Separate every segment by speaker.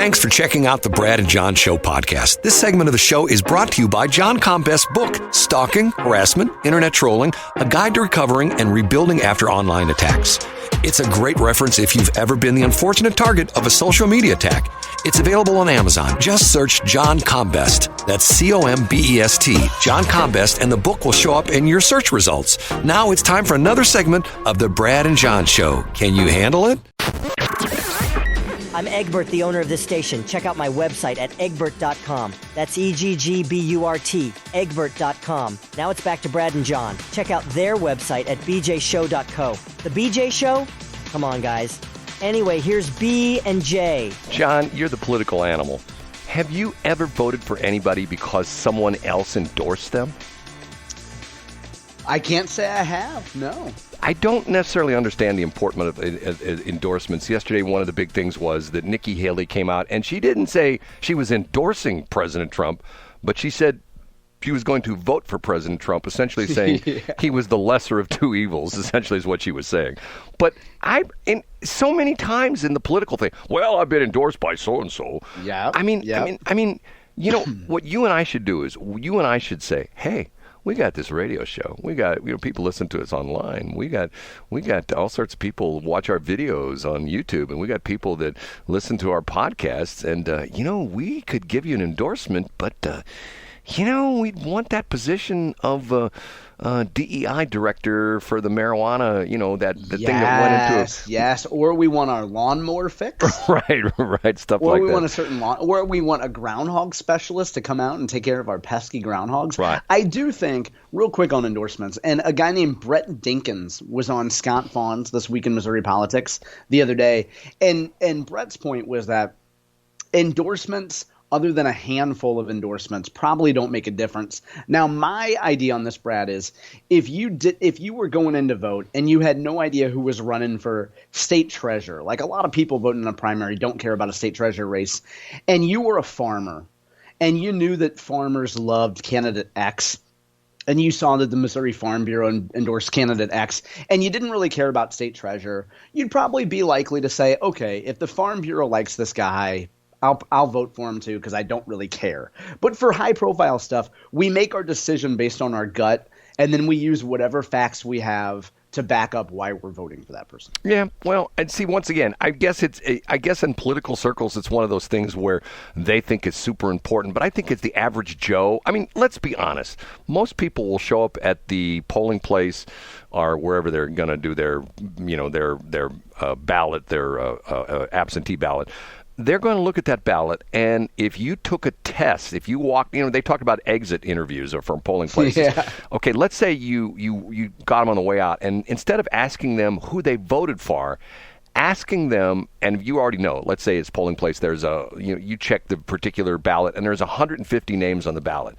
Speaker 1: Thanks for checking out the Brad and John Show podcast. This segment of the show is brought to you by John Combest's book, Stalking, Harassment, Internet Trolling, A Guide to Recovering and Rebuilding After Online Attacks. It's a great reference if you've ever been the unfortunate target of a social media attack. It's available on Amazon. Just search John Combest. That's C-O-M-B-E-S-T, John Combest, and the book will show up in your search results. Now it's time for another segment of the Brad and John Show. Can you handle it?
Speaker 2: I'm Egbert, the owner of this station. Check out my website at egbert.com. That's E-G-G-B-U-R-T, egbert.com. Now it's back to Brad and John. Check out their website at bjshow.co. The BJ Show? Come on, guys. Anyway, here's B and J.
Speaker 3: John, you're the political animal. Have you ever voted for anybody because someone else endorsed them?
Speaker 4: I can't say I have, no.
Speaker 3: I don't necessarily understand the importance of endorsements. Yesterday, one of the big things was that Nikki Haley came out, and she didn't say she was endorsing President Trump, but she said she was going to vote for President Trump, essentially saying he was the lesser of two evils, essentially is what she was saying. But so many times in the political thing, well, I've been endorsed by so-and-so.
Speaker 4: Yeah.
Speaker 3: I mean, you know, what you and I should do is you and I should say, hey, we got this radio show. We got people listen to us online. We got all sorts of people watch our videos on YouTube, and we got people that listen to our podcasts. And we could give you an endorsement, but we'd want that position of DEI director for the marijuana. The thing that went into
Speaker 4: yes, or we want our lawnmower fixed.
Speaker 3: right, stuff
Speaker 4: or
Speaker 3: like that.
Speaker 4: Or we want a certain lawn, or we want a groundhog specialist to come out and take care of our pesky groundhogs.
Speaker 3: Right.
Speaker 4: I do think, real quick on endorsements, and a guy named Brett Dinkins was on Scott Fawn's This Week in Missouri Politics the other day, and Brett's point was that endorsements, other than a handful of endorsements, probably don't make a difference. Now, my idea on this, Brad, is if you were going in to vote and you had no idea who was running for state treasurer, like a lot of people voting in a primary don't care about a state treasurer race, and you were a farmer and you knew that farmers loved candidate X, and you saw that the Missouri Farm Bureau endorsed candidate X, and you didn't really care about state treasurer, you'd probably be likely to say, okay, if the Farm Bureau likes this guy, I'll vote for him too because I don't really care. But for high-profile stuff, we make our decision based on our gut, and then we use whatever facts we have to back up why we're voting for that person.
Speaker 3: Yeah, well, and see, once again, I guess in political circles, it's one of those things where they think it's super important, but I think it's the average Joe. I mean, let's be honest. Most people will show up at the polling place or wherever they're going to do their ballot, their absentee ballot. They're going to look at that ballot, and if you took a test, if you walked, they talked about exit interviews or from polling places.
Speaker 4: Yeah.
Speaker 3: Okay, let's say you got them on the way out, and instead of asking them who they voted for, asking them, and you already know, let's say it's polling place, there's you check the particular ballot, and there's 150 names on the ballot.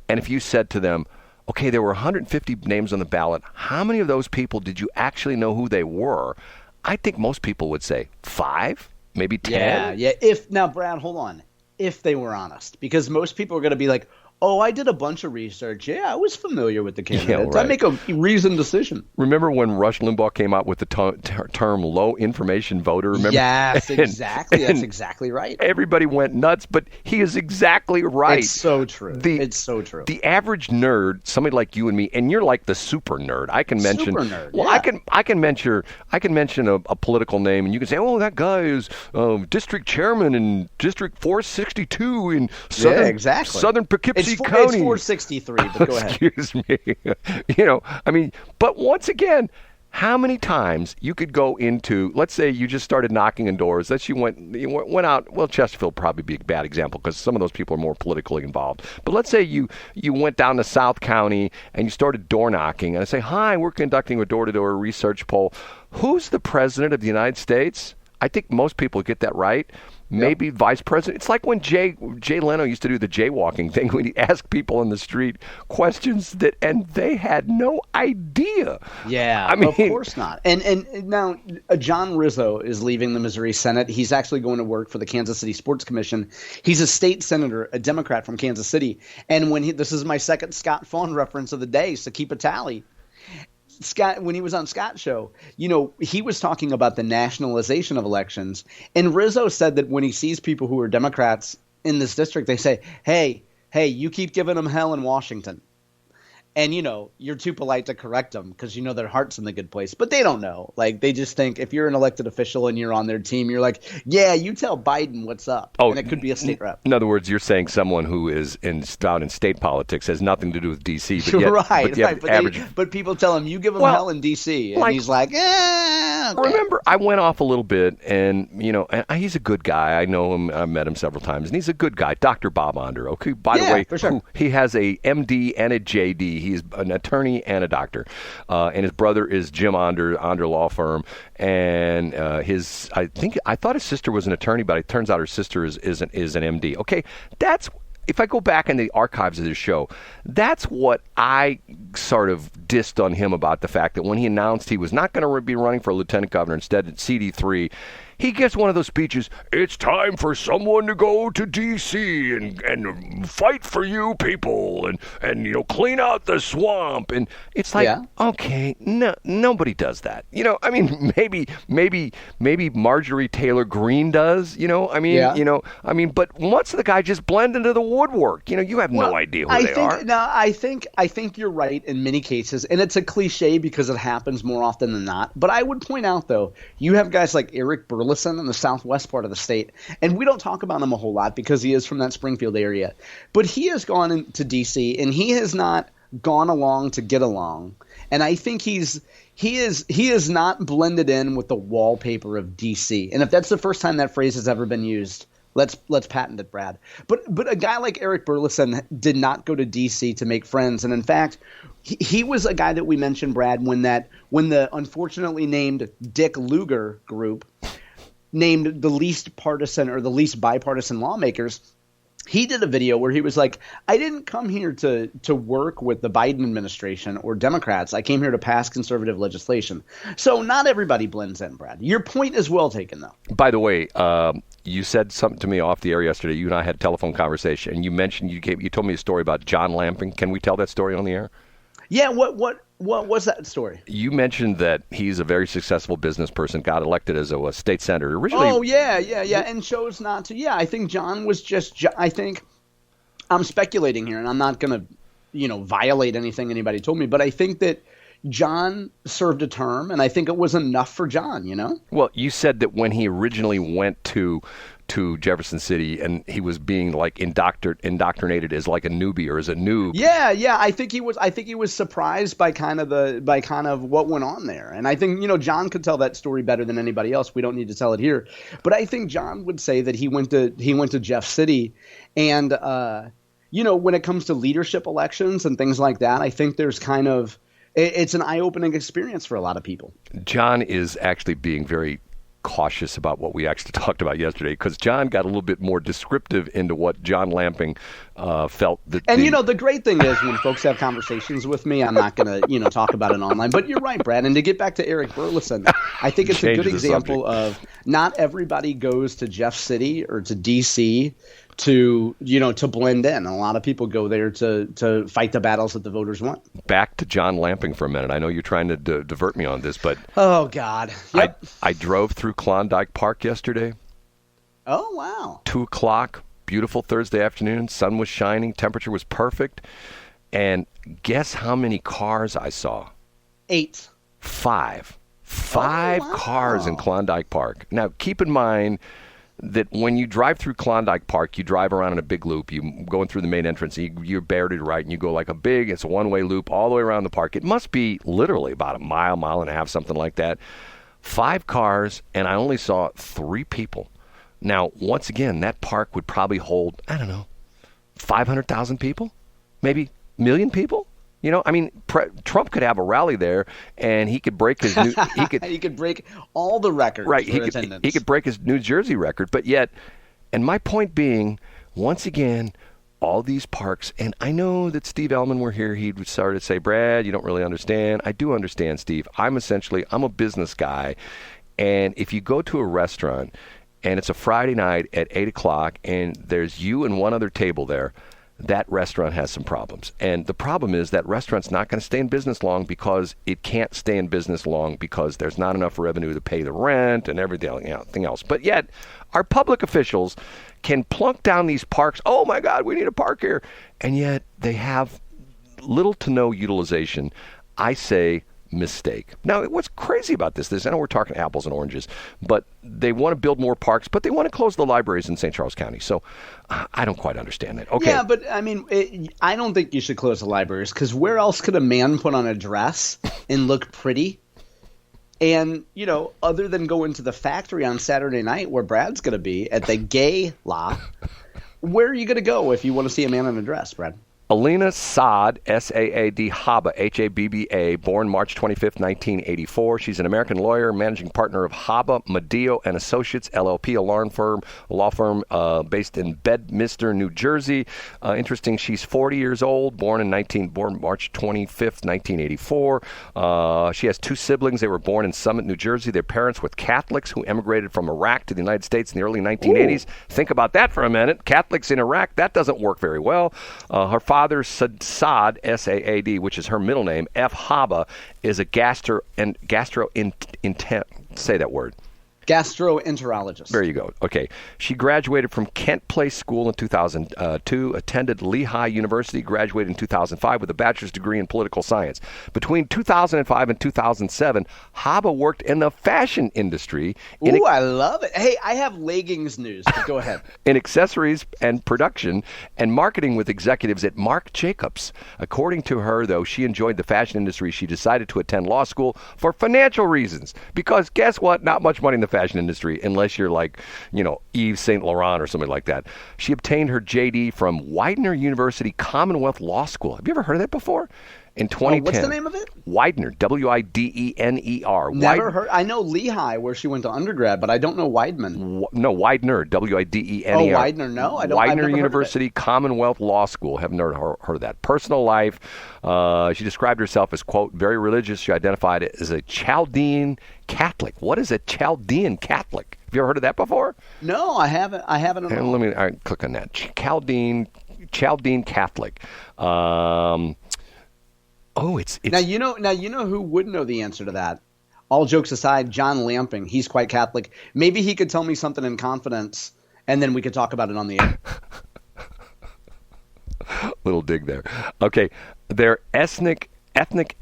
Speaker 3: And if you said to them, okay, there were 150 names on the ballot, how many of those people did you actually know who they were? I think most people would say 5. Maybe 10?
Speaker 4: Yeah. Now, Brad, hold on. If they were honest, because most people are going to be like, oh, I did a bunch of research. Yeah, I was familiar with the candidates.
Speaker 3: Right.
Speaker 4: I make a reasoned decision.
Speaker 3: Remember when Rush Limbaugh came out with the term low information voter? Remember?
Speaker 4: Yes, exactly. That's exactly right.
Speaker 3: Everybody went nuts, but he is exactly right.
Speaker 4: It's so true. It's so true.
Speaker 3: The average nerd, somebody like you and me, and you're like the super nerd. I can mention.
Speaker 4: Super nerd.
Speaker 3: Well,
Speaker 4: yeah.
Speaker 3: I can mention a political name, and you can say, oh, that guy is district chairman in District 462 in Southern Poughkeepsie County.
Speaker 4: It's 463, but go ahead.
Speaker 3: Excuse me. But once again, how many times you could go into, let's say you just started knocking on doors, you went out, well, Chesterfield probably be a bad example because some of those people are more politically involved. But let's say you went down to South County and you started door knocking, and I say, hi, we're conducting a door-to-door research poll. Who's the president of the United States? I think most people get that right. Maybe vice president. It's like when Jay Leno used to do the jaywalking thing when he asked people on the street questions and they had no idea.
Speaker 4: Yeah, of course not. And now John Rizzo is leaving the Missouri Senate. He's actually going to work for the Kansas City Sports Commission. He's a state senator, a Democrat from Kansas City. And this is my second Scott Fawn reference of the day, so keep a tally. Scott, when he was on Scott's show, he was talking about the nationalization of elections. And Rizzo said that when he sees people who are Democrats in this district, they say, hey, you keep giving them hell in Washington. And, you're too polite to correct them because their heart's in the good place. But they don't know. Like, they just think if you're an elected official and you're on their team, you're like, yeah, you tell Biden what's up. And it could be a state rep.
Speaker 3: In other words, you're saying someone who is down in state politics has nothing to do with D.C. But yet,
Speaker 4: right. But people tell him, you give him hell in D.C. And he's like, okay.
Speaker 3: Remember, I went off a little bit, and, and he's a good guy. I know him. I've met him several times, and he's a good guy. Dr. Bob Onder, okay? By the way,
Speaker 4: for sure.
Speaker 3: He has a M.D. and a J.D. He's an attorney and a doctor, and his brother is Jim Onder Law Firm, and I thought his sister was an attorney, but it turns out her sister is an MD. Okay, if I go back in the archives of this show, that's what I sort of dissed on him about, the fact that when he announced he was not going to be running for lieutenant governor, instead at CD3, he gets one of those speeches, it's time for someone to go to D.C. and fight for you people and clean out the swamp. And it's like, okay, no, nobody does that. Maybe Marjorie Taylor Greene does, but once the guy just blend into the woodwork, you have no idea who they are.
Speaker 4: No, I think you're right in many cases, and it's a cliche because it happens more often than not. But I would point out, though, you have guys like Eric Burleson in the southwest part of the state, and we don't talk about him a whole lot because he is from that Springfield area. But he has gone into D.C. and he has not gone along to get along, and I think he is not blended in with the wallpaper of D.C. And if that's the first time that phrase has ever been used, let's patent it, Brad. But a guy like Eric Burleson did not go to D.C. to make friends, and in fact, he was a guy that we mentioned, Brad, when the unfortunately named Dick Lugar group named the least partisan or the least bipartisan lawmakers. He did a video where he was like, I didn't come here to work with the Biden administration or Democrats. I came here to pass conservative legislation. So not everybody blends in, Brad. Your point is well taken, though.
Speaker 3: By the way, you said something to me off the air yesterday. You and I had a telephone conversation, and you mentioned you told me a story about John Lamping. Can we tell that story on the air?
Speaker 4: Yeah, what was that story?
Speaker 3: You mentioned that he's a very successful business person, got elected as a state senator originally.
Speaker 4: Oh, yeah, and chose not to. Yeah, I think John was I think I'm speculating here, and I'm not going to, violate anything anybody told me, but I think that John served a term, and I think it was enough for John, Well, you said that when he originally went to Jefferson City and he was being like indoctrinated as like a newbie or as a noob. Yeah. I think he was surprised by kind of what went on there. And I think, John could tell that story better than anybody else. We don't need to tell it here. But I think John would say that he went to Jeff City and when it comes to leadership elections and things like that, I think there's kind of it's an eye-opening experience for a lot of people.
Speaker 3: John is actually being very cautious about what we actually talked about yesterday because John got a little bit more descriptive into what John Lamping felt.
Speaker 4: The great thing is when folks have conversations with me, I'm not going to talk about it online. But you're right, Brad. And to get back to Eric Burleson, I think it's a good example of not everybody goes to Jeff City or to D.C. to blend in. A lot of people go there to fight the battles that the voters want.
Speaker 3: Back to John Lamping for a minute. I know you're trying to divert me on this, but
Speaker 4: oh God, yep.
Speaker 3: I drove through Klondike Park yesterday.
Speaker 4: Oh wow,
Speaker 3: 2:00, beautiful Thursday afternoon. Sun was shining, temperature was perfect, and guess how many cars I saw?
Speaker 4: 8.
Speaker 3: 5 cars in Klondike Park. Now keep in mind that when you drive through Klondike Park, you drive around in a big loop. You go in through the main entrance, and you're bare to the right, and you go like it's a one-way loop all the way around the park. It must be literally about a mile and a half, something like that. 5 cars, and I only saw 3 people. Now, once again, that park would probably hold, 500,000 people, maybe a million people. Trump could have a rally there, and he could break his
Speaker 4: he could break all the records for attendance.
Speaker 3: He could break his New Jersey record, but yet, and my point being, once again, all these parks, and I know that Steve Ellman were here, he would start to say, Brad, you don't really understand. I do understand, Steve. I'm a business guy, and if you go to a restaurant, and it's a Friday night at 8 o'clock, and there's you and one other table there, that restaurant has some problems. And the problem is that restaurant's not going to stay in business long because it can't stay in business long because there's not enough revenue to pay the rent and everything else. But yet, our public officials can plunk down these parks. Oh, my God, we need a park here. And yet, they have little to no utilization. I say mistake. Now, what's crazy about this, I know we're talking apples and oranges, but they want to build more parks, but they want to close the libraries in St. Charles County. So I don't quite understand that. Okay.
Speaker 4: Yeah, but I mean, I don't think you should close the libraries because where else could a man put on a dress and look pretty? And, other than go into the factory on Saturday night where Brad's going to be at the gay la, where are you going to go if you want to see a man in a dress, Brad?
Speaker 3: Alina Saad, S-A-A-D, Habba, H-A-B-B-A, born March 25th, 1984. She's an American lawyer, managing partner of Habba, Medeo and Associates, LLP, a law firm based in Bedminster, New Jersey. Interesting, she's 40 years old, born March 25th, 1984. She has two siblings. They were born in Summit, New Jersey. Their parents were Catholics who emigrated from Iraq to the United States in the early 1980s. Ooh. Think about that for a minute. Catholics in Iraq, that doesn't work very well. Her father, Saad, S-A-A-D, which is her middle name, F. Habba, is a say that word.
Speaker 4: Gastroenterologist.
Speaker 3: There you go. Okay. She graduated from Kent Place School in 2002, attended Lehigh University, graduated in 2005 with a bachelor's degree in political science. Between 2005 and 2007, Habba worked in the fashion industry.
Speaker 4: Ooh, I love it. Hey, I have leggings news. Go ahead.
Speaker 3: In accessories and production and marketing with executives at Marc Jacobs. According to her, though, she enjoyed the fashion industry. She decided to attend law school for financial reasons. Because guess what? Not much money in the fashion industry unless you're like, Yves Saint Laurent or something like that. She obtained her JD from Widener University Commonwealth Law School. Have you ever heard of that before? In 2010.
Speaker 4: What's the name of it?
Speaker 3: Widener, W-I-D-E-N-E-R.
Speaker 4: Never heard. I know Lehigh where she went to undergrad, but I don't know Weidman.
Speaker 3: No, Widener, W-I-D-E-N-E-R.
Speaker 4: Oh, Widener, no. I don't.
Speaker 3: Widener University Commonwealth Law School. Haven't heard of that. Personal life. She described herself as, quote, very religious. She identified it as a Chaldean Catholic. What is a Chaldean Catholic? Have you ever heard of that before?
Speaker 4: No, I haven't. I haven't.
Speaker 3: Let me click on that. Chaldean Catholic. It's
Speaker 4: now you know who would know the answer to that. All jokes aside, John Lamping, he's quite Catholic. Maybe he could tell me something in confidence, and then we could talk about it on the air.
Speaker 3: Little dig there. Okay, they're ethnic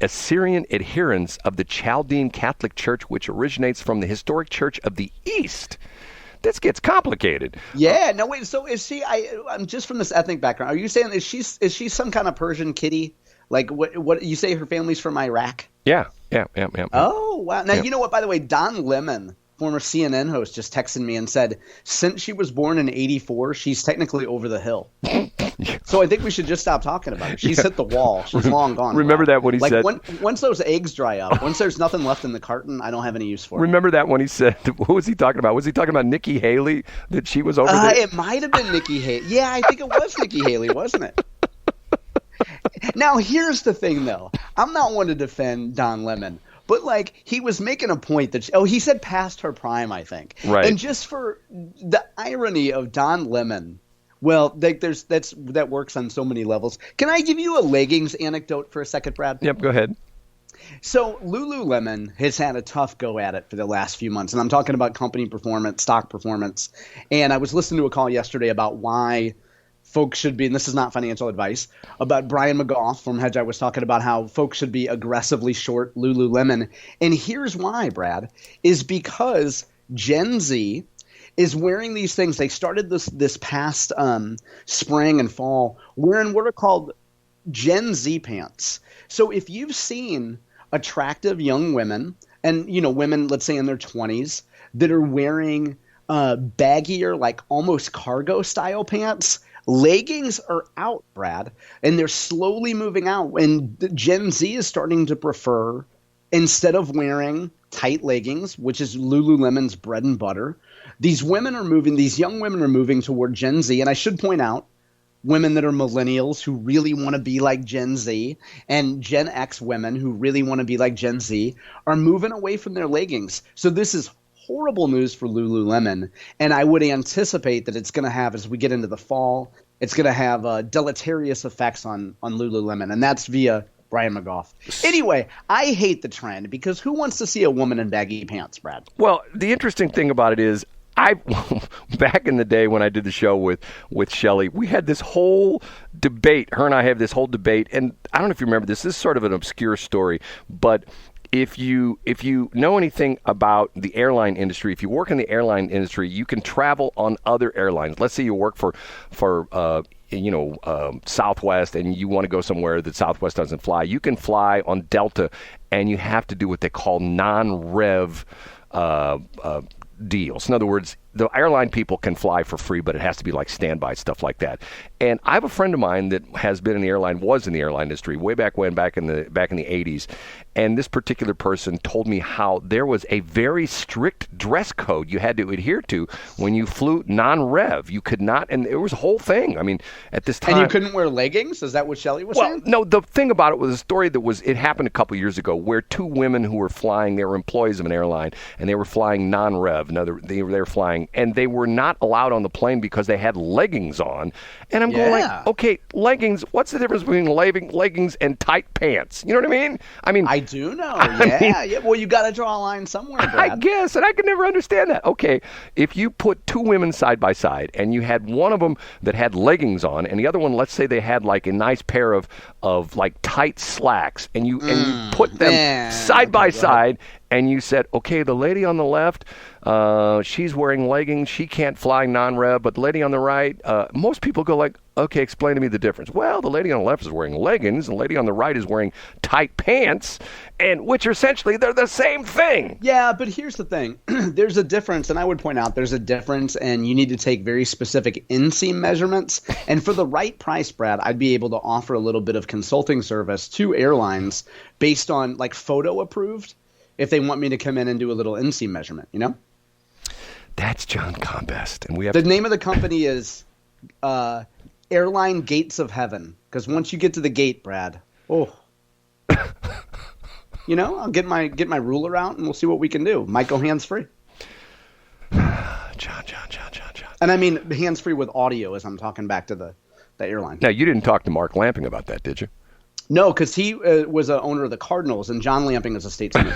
Speaker 3: Assyrian adherents of the Chaldean Catholic Church, which originates from the historic Church of the East. This gets complicated.
Speaker 4: Yeah. No, wait. So is she? I'm just from this ethnic background. Are you saying is she some kind of Persian kitty? Like what you say her family's from Iraq?
Speaker 3: Yeah.
Speaker 4: Oh, wow. Now, you know what, by the way, Don Lemon, former CNN host, just texted me and said, since she was born in 84, she's technically over the hill. So I think we should just stop talking about her. She's hit the wall. She's long gone.
Speaker 3: Remember that when he said...
Speaker 4: Once those eggs dry up, once there's nothing left in the carton, I don't have any use for it.
Speaker 3: Remember that when he said... What was he talking about? Was he talking about Nikki Haley, that she was over there?
Speaker 4: It might have been Nikki Haley. Yeah, I think it was Nikki Haley, wasn't it? Now, here's the thing, though. I'm not one to defend Don Lemon, but, he was making a point that he said past her prime, I think.
Speaker 3: Right.
Speaker 4: And just for the irony of Don Lemon, well, that works on so many levels. Can I give you a leggings anecdote for a second, Brad?
Speaker 3: Yep, go ahead.
Speaker 4: So Lululemon has had a tough go at it for the last few months, and I'm talking about company performance, stock performance. And I was listening to a call yesterday about why folks should be, and this is not financial advice, about Brian McGough from Hedge. I was talking about how folks should be aggressively short Lululemon. And here's why, Brad, is because Gen Z is wearing these things. They started this past spring and fall wearing what are called Gen Z pants. So if you've seen attractive young women and, women, let's say in their 20s, that are wearing baggier, almost cargo style pants, leggings are out, Brad, and they're slowly moving out. And the Gen Z is starting to prefer, instead of wearing tight leggings, which is Lululemon's bread and butter, these young women are moving toward Gen Z. And I should point out, women that are millennials who really want to be like Gen Z and Gen X women who really want to be like Gen Z are moving away from their leggings. So this is horrible news for Lululemon. And I would anticipate that it's going to have, as we get into the fall, it's going to have deleterious effects on Lululemon. And that's via Brian McGough. Anyway, I hate the trend because who wants to see a woman in baggy pants, Brad?
Speaker 3: Well, the interesting thing about it is, back in the day when I did the show with Shelley, we had this whole debate. Her and I have this whole debate, and I don't know if you remember this. This is sort of an obscure story, but if you know anything about the airline industry, if you work in the airline industry, you can travel on other airlines. Let's say you work for Southwest, and you want to go somewhere that Southwest doesn't fly. You can fly on Delta, and you have to do what they call non-rev deals. In other words, the airline people can fly for free, but it has to be like standby, stuff like that. And I have a friend of mine that was in the airline industry way back when, back in the 80s. And this particular person told me how there was a very strict dress code you had to adhere to when you flew non-rev. You could not, and it was a whole thing. I mean, at this time.
Speaker 4: And you couldn't wear leggings? Is that what Shelley was saying?
Speaker 3: No, the thing about it was a story it happened a couple years ago where two women who were flying, they were employees of an airline, and they were flying non-rev. They were flying, and they were not allowed on the plane because they had leggings on. And I'm going like, okay, leggings, what's the difference between leggings and tight pants? You know what I mean?
Speaker 4: I do know. Yeah. Well, you got to draw a line somewhere, Brad.
Speaker 3: I guess, and I could never understand that. Okay, if you put two women side by side and you had one of them that had leggings on and the other one, let's say they had like a nice pair of like tight slacks, and you put them side by side, and you said, okay, the lady on the left, she's wearing leggings. She can't fly non-rev, but the lady on the right, most people go like, okay, explain to me the difference. Well, the lady on the left is wearing leggings, and the lady on the right is wearing tight pants, and which are essentially, they're the same thing.
Speaker 4: Yeah, but here's the thing. There's a difference, and I would point out there's a difference, and you need to take very specific inseam measurements. And for the right price, Brad, I'd be able to offer a little bit of consulting service to airlines based on like photo approved, if they want me to come in and do a little inseam measurement, you know?
Speaker 3: That's John Combest. And
Speaker 4: the name of the company is Airline Gates of Heaven. Because once you get to the gate, Brad, I'll get my ruler out and we'll see what we can do. Might go hands-free.
Speaker 3: John.
Speaker 4: And I mean hands-free with audio as I'm talking back to the airline.
Speaker 3: Now, you didn't talk to Mark Lamping about that, did you?
Speaker 4: No, because he was an owner of the Cardinals, and John Lamping is a statesman.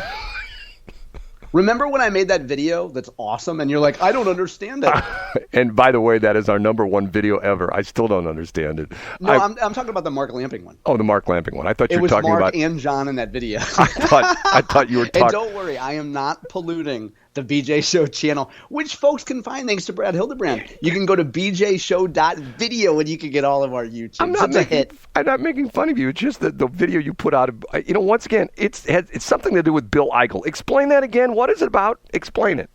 Speaker 4: Remember when I made that video that's awesome, and you're like, I don't understand it.
Speaker 3: And by the way, that is our #1 video ever. I still don't understand it.
Speaker 4: No, I'm talking about the Mark Lamping one.
Speaker 3: Oh, the Mark Lamping one. I thought you were talking about...
Speaker 4: It was Mark and John in that video.
Speaker 3: I thought you were talking...
Speaker 4: And don't worry, I am not polluting the BJ Show channel, which folks can find thanks to Brad Hildebrand. You can go to bjshow.video and you can get all of our YouTube.
Speaker 3: I'm not making fun of you. It's just that the video you put out, once again, it's something to do with Bill Eigel. Explain that again. What is it about? Explain it.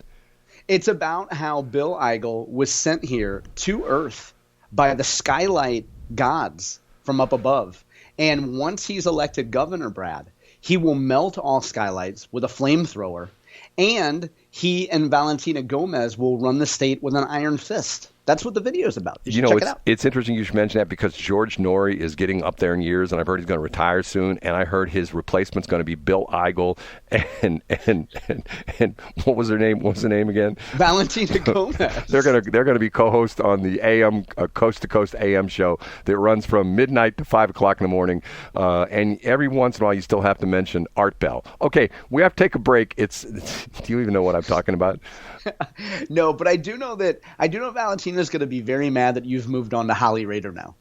Speaker 4: It's about how Bill Eigel was sent here to Earth by the skylight gods from up above. And once he's elected governor, Brad, he will melt all skylights with a flamethrower. And he and Valentina Gomez will run the state with an iron fist. That's what the video is about. You should check it out.
Speaker 3: It's interesting you should mention that because George Norrie is getting up there in years, and I've heard he's going to retire soon. And I heard his replacement's going to be Bill Eigel and what was her name? What was the name again?
Speaker 4: Valentina Gomez.
Speaker 3: They're going to be co-hosts on the AM Coast to Coast AM show that runs from midnight to 5 o'clock in the morning. And every once in a while, you still have to mention Art Bell. Okay, we have to take a break. Do you even know what I'm talking about?
Speaker 4: No, but I do know Valentina's going to be very mad that you've moved on to Holly Raider now.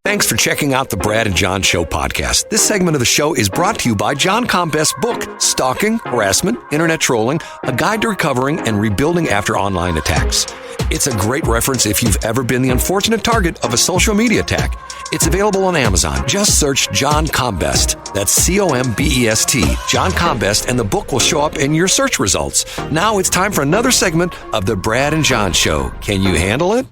Speaker 1: Thanks for checking out the Brad and John Show podcast. This segment of the show is brought to you by John Combest's book, Stalking, Harassment, Internet Trolling, A Guide to Recovering and Rebuilding After Online Attacks. It's a great reference if you've ever been the unfortunate target of a social media attack. It's available on Amazon. Just search John Combest. That's Combest, John Combest, and the book will show up in your search results. Now it's time for another segment of the Brad and John Show. Can you handle it?